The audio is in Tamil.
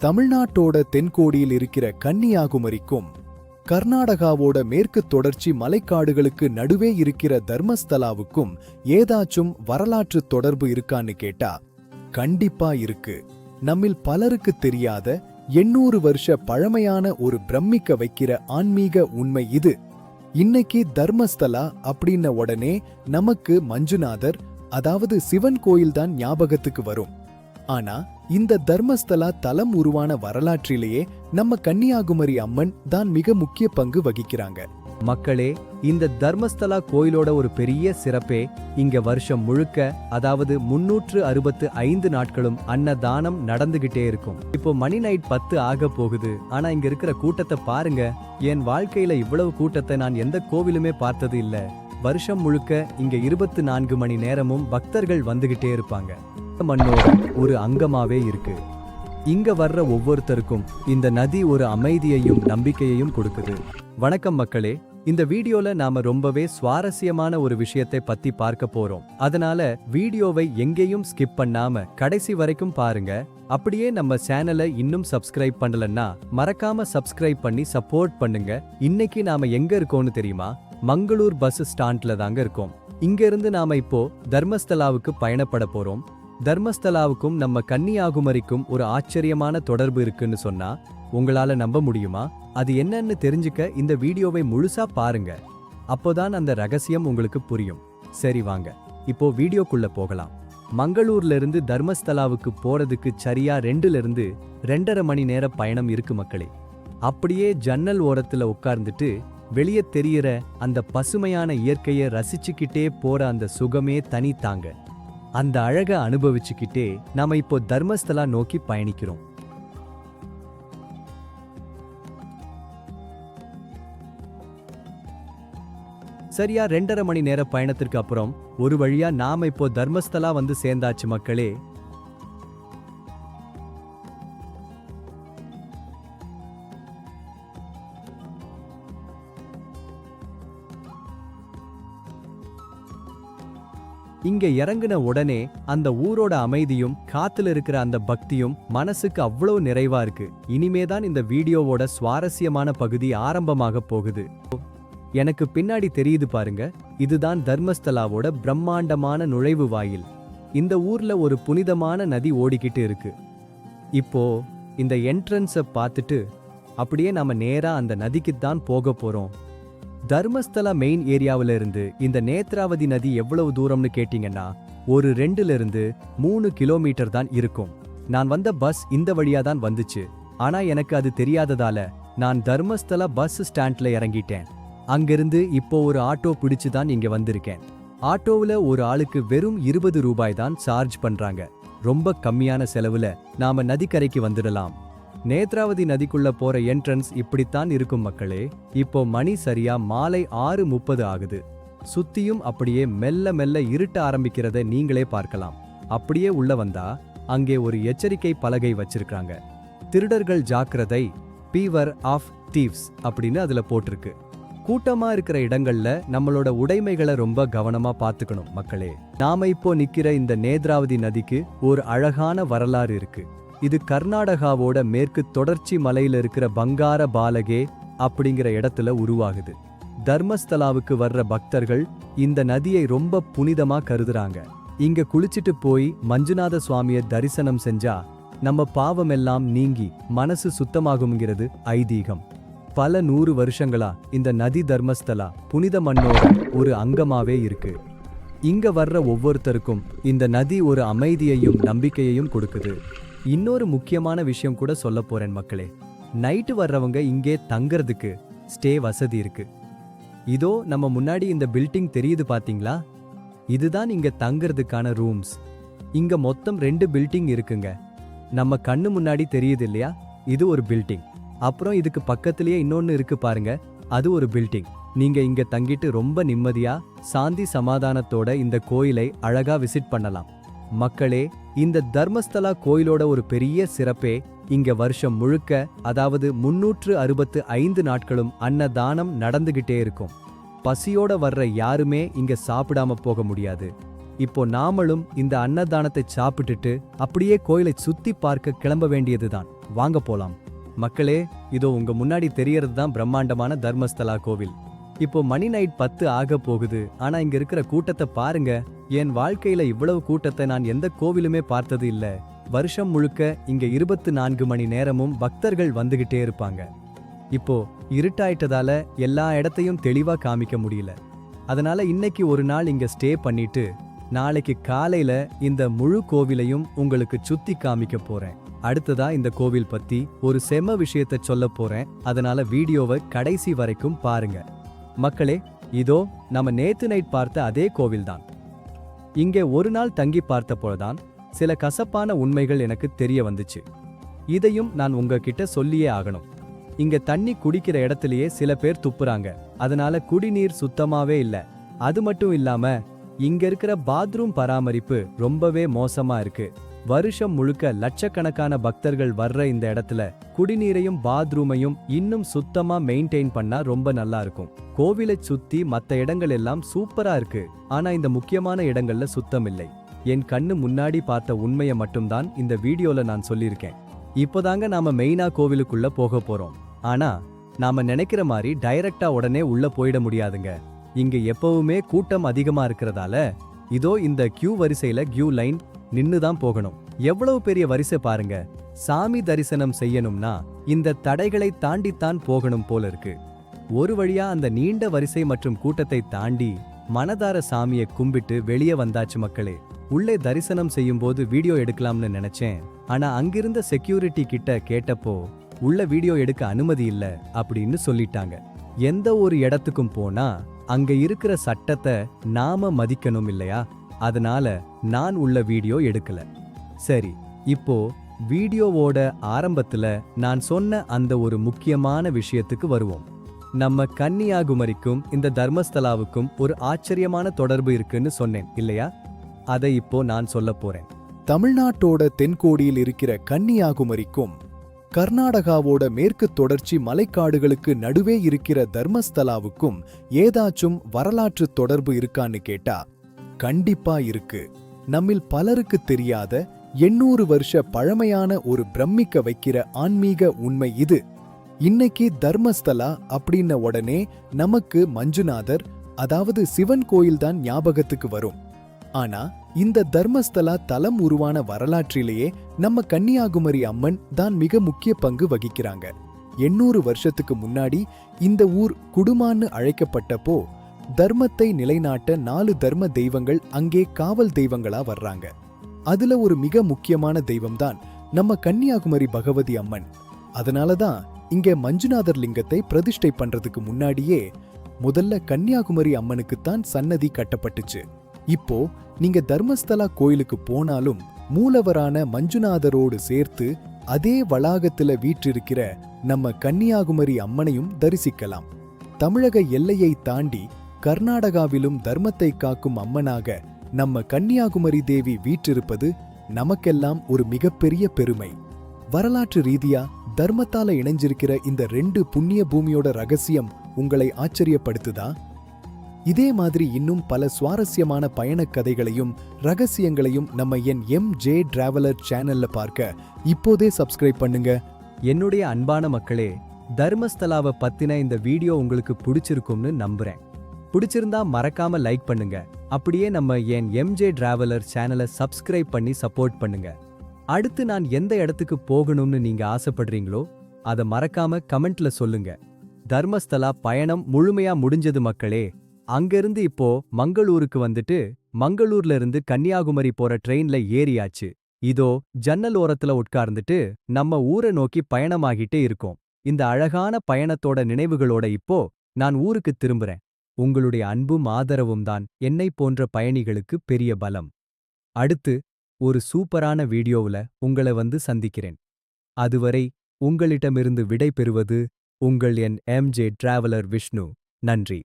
தமிழ்நாட்டோட தென்கோடியில் இருக்கிற கன்னியாகுமரிக்கும் கர்நாடகாவோட மேற்கு தொடர்ச்சி மலைக்காடுகளுக்கு நடுவே இருக்கிற தர்மஸ்தலாவுக்கும் ஏதாச்சும் வரலாற்று தொடர்பு இருக்கான்னு கேட்டா கண்டிப்பா இருக்கு. நம்மில் பலருக்கு தெரியாத 800 வருஷ பழமையான ஒரு பிரமிக்க வைக்கிற ஆன்மீக உண்மை இது. இன்னைக்கு தர்மஸ்தலா அப்படின்ன உடனே நமக்கு மஞ்சுநாதர், அதாவது சிவன் கோயில்தான் ஞாபகத்துக்கு வரும். ஆனா இந்த தர்மஸ்தலா தலம் உருவான வரலாற்றிலேயே நம்ம கன்னியாகுமரி அம்மன் தான் மிக முக்கிய பங்கு வகிக்கிறாங்க. மக்களே, இந்த தர்மஸ்தலா கோயிலோட ஒரு பெரிய சிறப்பே இங்க வருஷம் முழுக்க, அதாவது 365 நாட்களும் அன்னதானம் நடந்துகிட்டே இருக்கும். இப்போ மணி நைட் 10 ஆக போகுது. ஆனா இங்க இருக்கிற கூட்டத்தை பாருங்க. என் வாழ்க்கையில இவ்வளவு கூட்டத்தை நான் எந்த கோவிலுமே பார்த்தது இல்ல. வருஷம் முழுக்க இங்க 24 மணி நேரமும் பக்தர்கள் வந்துகிட்டே இருப்பாங்க. மண்ணோட ஒரு அங்கமாவே இருக்கு. இங்க வர்ற ஒவ்வொருத்தருக்கும் இந்த நதி ஒரு அமைதியையும் நம்பிக்கையையும் கொடுக்குது. வணக்கம் மக்களே, இந்த வீடியோல நாம ரொம்பவே சுவாரஸ்யமான ஒரு விஷயத்தை பத்தி பார்க்க போறோம். அதனால வீடியோவை எங்கேயும் ஸ்கிப் பண்ணாம கடைசி வரைக்கும் பாருங்க. அப்படியே நம்ம சேனலை இன்னும் சப்ஸ்கிரைப் பண்ணலன்னா மறக்காம சப்ஸ்கிரைப் பண்ணி சப்போர்ட் பண்ணுங்க. இன்னைக்கு நாம எங்க இருக்கோம்னு தெரியுமா? மங்களூர் பஸ் ஸ்டாண்ட்ல தாங்க இருக்கோம். இங்க இருந்து நாம இப்போ தர்மஸ்தலாவுக்கு பயணப்பட போறோம். தர்மஸ்தலாவுக்கும் நம்ம கன்னியாகுமரிக்கும் ஒரு ஆச்சரியமான தொடர்பு இருக்குன்னு சொன்னா உங்களால நம்ப முடியுமா? அது என்னன்னு தெரிஞ்சுக்க இந்த வீடியோவை முழுசா பாருங்க. அப்போதான் அந்த ரகசியம் உங்களுக்கு புரியும். சரி வாங்க, இப்போ வீடியோக்குள்ள போகலாம். மங்களூர்ல இருந்து தர்மஸ்தலாவுக்கு போறதுக்கு சரியா 2லிருந்து 2.5 மணி நேர பயணம் இருக்கு மக்களே. அப்படியே ஜன்னல் ஓரத்துல உட்கார்ந்துட்டு வெளியே தெரியிற அந்த பசுமையான இயற்கையை ரசிச்சுக்கிட்டே போற அந்த சுகமே தனி தாங்க. அந்த அழக அனுபவிச்சுக்கிட்டே நாம இப்போ தர்மஸ்தலா நோக்கி பயணிக்கிறோம். சரியா 2.5 மணி நேர பயணத்திற்கு அப்புறம் ஒரு வழியா நாம இப்போ தர்மஸ்தலா வந்து சேர்ந்தாச்சு மக்களே. இங்க இறங்குன உடனே அந்த ஊரோட அமைதியும் காத்துல இருக்கிற அந்த பக்தியும் மனசுக்கு அவ்வளவு நிறைவா இருக்கு. இனிமேதான் இந்த வீடியோவோட சுவாரஸ்யமான பகுதி ஆரம்பமாக போகுது. எனக்கு பின்னாடி தெரியுது பாருங்க, இதுதான் தர்மஸ்தலாவோட பிரம்மாண்டமான நுழைவு வாயில். இந்த ஊர்ல ஒரு புனிதமான நதி ஓடிக்கிட்டு இருக்கு. இப்போ இந்த என்ட்ரன்ஸை பார்த்துட்டு அப்படியே நாம நேரா அந்த நதிக்குத்தான் போக போறோம். தர்மஸ்தலா மெயின் ஏரியாவில இருந்து இந்த நேத்ராவதி நதி எவ்வளவு தூரம்னு கேட்டீங்கன்னா ஒரு 2லிருந்து 3 கிலோமீட்டர் தான் இருக்கும். நான் வந்த பஸ் இந்த வழியா தான் வந்துச்சு. ஆனா எனக்கு அது தெரியாததால நான் தர்மஸ்தலா பஸ் ஸ்டாண்ட்ல இறங்கிட்டேன். அங்கிருந்து இப்போ ஒரு ஆட்டோ பிடிச்சு தான் இங்க வந்திருக்கேன். ஆட்டோவுல ஒரு ஆளுக்கு வெறும் 20 ரூபாய் தான் சார்ஜ் பண்றாங்க. ரொம்ப கம்மியான செலவுல நாம நதிக்கரைக்கு வந்துடலாம். நேத்ராவதி நதிக்குள்ள போற என்ட்ரன்ஸ் இப்படித்தான் இருக்கும் மக்களே. இப்போ மணி சரியா மாலை 6:30 ஆகுது. சுத்தியும் அப்படியே மெல்ல மெல்ல இருட்ட ஆரம்பிக்கிறத நீங்களே பார்க்கலாம். அப்படியே உள்ள வந்தா அங்கே ஒரு எச்சரிக்கை பலகை வச்சிருக்காங்க. திருடர்கள் ஜாக்கிரதை, பீவர் ஆஃப் தீவ்ஸ் அப்படின்னு அதுல போட்டிருக்கு. கூட்டமா இருக்கிற இடங்கள்ல நம்மளோட உடைமைகளை ரொம்ப கவனமா பாத்துக்கணும் மக்களே. நாம இப்போ நிக்கிற இந்த நேத்ராவதி நதிக்கு ஒரு அழகான வரலாறு இருக்கு. இது கர்நாடகாவோட மேற்கு தொடர்ச்சி மலையில இருக்கிற பங்கார பாலகே அப்படிங்கிற இடத்துல உருவாகுது. தர்மஸ்தலாவுக்கு வர்ற பக்தர்கள் இந்த நதியை ரொம்ப புனிதமா கருதுறாங்க. இங்க குளிச்சிட்டு போய் மஞ்சுநாத சுவாமியை தரிசனம் செஞ்சா நம்ம பாவமெல்லாம் நீங்கி மனசு சுத்தமாகும்ங்கிறது ஐதீகம். பல 100 வருஷங்களா இந்த நதி தர்மஸ்தலா புனித மண்ணோட ஒரு அங்கமாவே இருக்கு. இங்க வர்ற ஒவ்வொருத்தருக்கும் இந்த நதி ஒரு அமைதியையும் நம்பிக்கையையும் கொடுக்குது. இன்னொரு முக்கியமான விஷயம் கூட சொல்ல போறேன் மக்களே. நைட்டு வர்றவங்க இங்கே தங்கறதுக்கு ஸ்டே வசதி இருக்கு. இதோ நம்ம முன்னாடி இந்த பில்டிங் தெரியுது பாத்தீங்களா? இதுதான் இங்க தங்கறதுக்கான ரூம்ஸ். இங்க மொத்தம் 2 பில்டிங் இருக்குங்க. நம்ம கண்ணு முன்னாடி தெரியுது இல்லையா? இது ஒரு பில்டிங். அப்புறம் இதுக்கு பக்கத்திலேயே இன்னொன்னு இருக்கு பாருங்க, அது ஒரு பில்டிங். நீங்க இங்க தங்கிட்டு ரொம்ப நிம்மதியா சாந்தி சமாதானத்தோட இந்த கோயிலை அழகா விசிட் பண்ணலாம். மக்களே, இந்த தர்மஸ்தலா கோயிலோட ஒரு பெரிய சிறப்பே இங்க வருஷம் முழுக்க, அதாவது 365 நாட்களும் அன்னதானம் நடந்துகிட்டே இருக்கும். பசியோட வர்ற யாருமே இங்க சாப்பிடாம போக முடியாது. இப்போ நாமளும் இந்த அன்னதானத்தை சாப்பிட்டுட்டு அப்படியே கோயிலை சுத்தி பார்க்க கிளம்ப வேண்டியதுதான். வாங்க போலாம். மக்களே, இதோ உங்க முன்னாடி தெரியறது தான் பிரம்மாண்டமான தர்மஸ்தலா கோவில். இப்போ மணி நைட் 10 ஆக போகுது. ஆனா இங்க இருக்கிற கூட்டத்தை பாருங்க. என் வாழ்க்கையில இவ்வளவு கூட்டத்தை நான் எந்த கோவிலுமே பார்த்தது இல்ல. வருஷம் முழுக்க இங்க 24 மணி நேரமும் பக்தர்கள் வந்துகிட்டே இருப்பாங்க. இப்போ இருட்டாயிட்டதால எல்லா இடத்தையும் தெளிவா காமிக்க முடியல. அதனால இன்னைக்கு ஒரு நாள் இங்க ஸ்டே பண்ணிட்டு நாளைக்கு காலையில இந்த முழு கோவிலையும் உங்களுக்கு சுத்தி காமிக்க போறேன். அடுத்ததா இந்த கோவில் பத்தி ஒரு செம விஷயத்தை சொல்ல போறேன். அதனால வீடியோவை கடைசி வரைக்கும் பாருங்க. மக்களே, இதோ நம்ம நேத்து நைட் பார்த்த அதே கோவில்தான். இங்கே ஒரு நாள் தங்கி பார்த்தப்போதான் சில கசப்பான உண்மைகள் எனக்கு தெரிய வந்துச்சு. இதையும் நான் உங்ககிட்ட சொல்லியே ஆகணும். இங்க தண்ணி குடிக்கிற இடத்திலேயே சில பேர் துப்புறாங்க. அதனால குடிநீர் சுத்தமாவே இல்ல. அது மட்டும் இல்லாம இங்க இருக்கிற பாத்ரூம் பராமரிப்பு ரொம்பவே மோசமா இருக்கு. வருஷம் முழுக்க லட்சக்கணக்கான பக்தர்கள் வர்ற இந்த இடத்துல குடிநீரையும் பாத்ரூமையும் இன்னும் சுத்தமா மெயின்டைன் பண்ணா ரொம்ப நல்லா இருக்கும். கோவிலை சுத்தி மத்த இடங்கள் எல்லாம் சூப்பரா இருக்கு. ஆனா இந்த முக்கியமான இடங்கள்ல சுத்தம் இல்லை. என் கண்ணு முன்னாடி பார்த்த உண்மையை மட்டும்தான் இந்த வீடியோல நான் சொல்லியிருக்கேன். இப்போதாங்க நாம மெயினா கோவிலுக்குள்ள போக போறோம். ஆனா நாம நினைக்கிற மாதிரி டைரக்டா உடனே உள்ள போயிட முடியாதுங்க. இங்க எப்பவுமே கூட்டம் அதிகமா இருக்கிறதால இதோ இந்த கியூ வரிசையில கியூ லைன் நின்னுதான் போகணும். எவ்வளவு பெரிய வரிசை பாருங்க. சாமி தரிசனம் செய்யணும்னா இந்த தடைகளை தாண்டித்தான் போகணும் போல இருக்கு. ஒரு வழியா அந்த நீண்ட வரிசை மற்றும் கூட்டத்தை தாண்டி மனதார சாமியை கும்பிட்டு வெளியே வந்தாச்சு மக்களே. உள்ளே தரிசனம் செய்யும் போது வீடியோ எடுக்கலாம்னு நினைச்சேன். ஆனா அங்கிருந்த செக்யூரிட்டி கிட்ட கேட்டப்போ உள்ள வீடியோ எடுக்க அனுமதி இல்ல அப்படின்னு சொல்லிட்டாங்க. எந்த ஒரு இடத்துக்கும் போனா அங்க இருக்கிற சட்டத்தை நாம மதிக்கணும் இல்லையா? அதனால நான் உள்ள வீடியோ எடுக்கல. சரி, இப்போ வீடியோவோட ஆரம்பத்துல நான் சொன்ன அந்த ஒரு முக்கியமான விஷயத்துக்கு வருவோம். நம்ம கன்னியாகுமரிக்கும் இந்த தர்மஸ்தலாவுக்கும் ஒரு ஆச்சரியமான தொடர்பு இருக்குன்னு சொன்னேன் இல்லையா? அதை இப்போ நான் சொல்ல போறேன். தமிழ்நாட்டோட தென்கோடியில் இருக்கிற கன்னியாகுமரிக்கும் கர்நாடகாவோட மேற்கு தொடர்ச்சி மலைக்காடுகளுக்கு நடுவே இருக்கிற தர்மஸ்தலாவுக்கும் ஏதாச்சும் வரலாற்று தொடர்பு இருக்கான்னு கேட்டா கண்டிப்பா இருக்கு. நம்மில் பலருக்கு தெரியாத 800 வருஷ பழமையான ஒரு பிரமிக்க வைக்கிற ஆன்மீக உண்மை இது. இன்னைக்கு தர்மஸ்தலா அப்படின்ன உடனே நமக்கு மஞ்சுநாதர், அதாவது சிவன் கோயில்தான் ஞாபகத்துக்கு வரும். ஆனா இந்த தர்மஸ்தலா தலம் உருவான வரலாற்றிலேயே நம்ம கன்னியாகுமரி அம்மன் தான் மிக முக்கிய பங்கு வகிக்கிறாங்க. 800 வருஷத்துக்கு முன்னாடி இந்த ஊர் குடுமான்னு அழைக்கப்பட்டப்போ தர்மத்தை நிலைநாட்ட 4 தர்ம தெய்வங்கள் அங்கே காவல் தெய்வங்களா வர்றாங்க. அதுல ஒரு மிக முக்கியமான தெய்வம்தான் நம்ம கன்னியாகுமரி பகவதி அம்மன். அதனாலதான் இங்க மஞ்சுநாதர் லிங்கத்தை பிரதிஷ்டை பண்றதுக்கு முன்னாடியே முதல்ல கன்னியாகுமரி அம்மனுக்குத்தான் சன்னதி கட்டப்பட்டுச்சு. இப்போ நீங்க தர்மஸ்தலா கோயிலுக்கு போனாலும் மூலவரான மஞ்சுநாதரோடு சேர்த்து அதே வளாகத்துல வீற்றிருக்கிற நம்ம கன்னியாகுமரி அம்மனையும் தரிசிக்கலாம். தமிழக எல்லையை தாண்டி கர்நாடகாவிலும் தர்மத்தை காக்கும் அம்மனாக நம்ம கன்னியாகுமரி தேவி வீற்றிருப்பது நமக்கெல்லாம் ஒரு மிகப்பெரிய பெருமை. வரலாற்று ரீதியா தர்மத்தால இணைஞ்சிருக்கிற இந்த 2 புண்ணிய பூமியோட ரகசியம் உங்களை ஆச்சரியப்படுத்துதா? இதே மாதிரி இன்னும் பல சுவாரஸ்யமான பயணக் கதைகளையும் ரகசியங்களையும் நம்ம MJ டிராவலர் சேனல்ல பார்க்க இப்போதே சப்ஸ்கிரைப் பண்ணுங்க. என்னுடைய அன்பான மக்களே, தர்மஸ்தலாவை பத்தின இந்த வீடியோ உங்களுக்கு பிடிச்சிருக்கும்னு நம்புறேன். பிடிச்சிருந்தா மறக்காம லைக் பண்ணுங்க. அப்படியே நம்ம MJ டிராவலர் சேனலை சப்ஸ்கிரைப் பண்ணி சப்போர்ட் பண்ணுங்க. அடுத்து நான் எந்த இடத்துக்கு போகணும்னு நீங்க ஆசைப்படுறீங்களோ அதை மறக்காம கமெண்ட்ல சொல்லுங்க. தர்மஸ்தலா பயணம் முழுமையா முடிஞ்சது மக்களே. அங்கிருந்து இப்போ மங்களூருக்கு வந்துட்டு மங்களூர்ல இருந்து கன்னியாகுமரி போற ட்ரெயின்ல ஏறியாச்சு. இதோ ஜன்னல் ஓரத்துல உட்கார்ந்துட்டு நம்ம ஊரை நோக்கி பயணமாகிட்டே இருக்கோம். இந்த அழகான பயணத்தோட நினைவுகளோட இப்போ நான் ஊருக்கு திரும்புறேன். உங்களுடைய அன்பும் ஆதரவும் தான் என்னை போன்ற பயணிகளுக்கு பெரிய பலம். அடுத்து ஒரு சூப்பரான வீடியோவுல உங்களை வந்து சந்திக்கிறேன். அதுவரை உங்களிடமிருந்து விடை பெறுவது உங்கள் MJ டிராவலர் விஷ்ணு. நன்றி.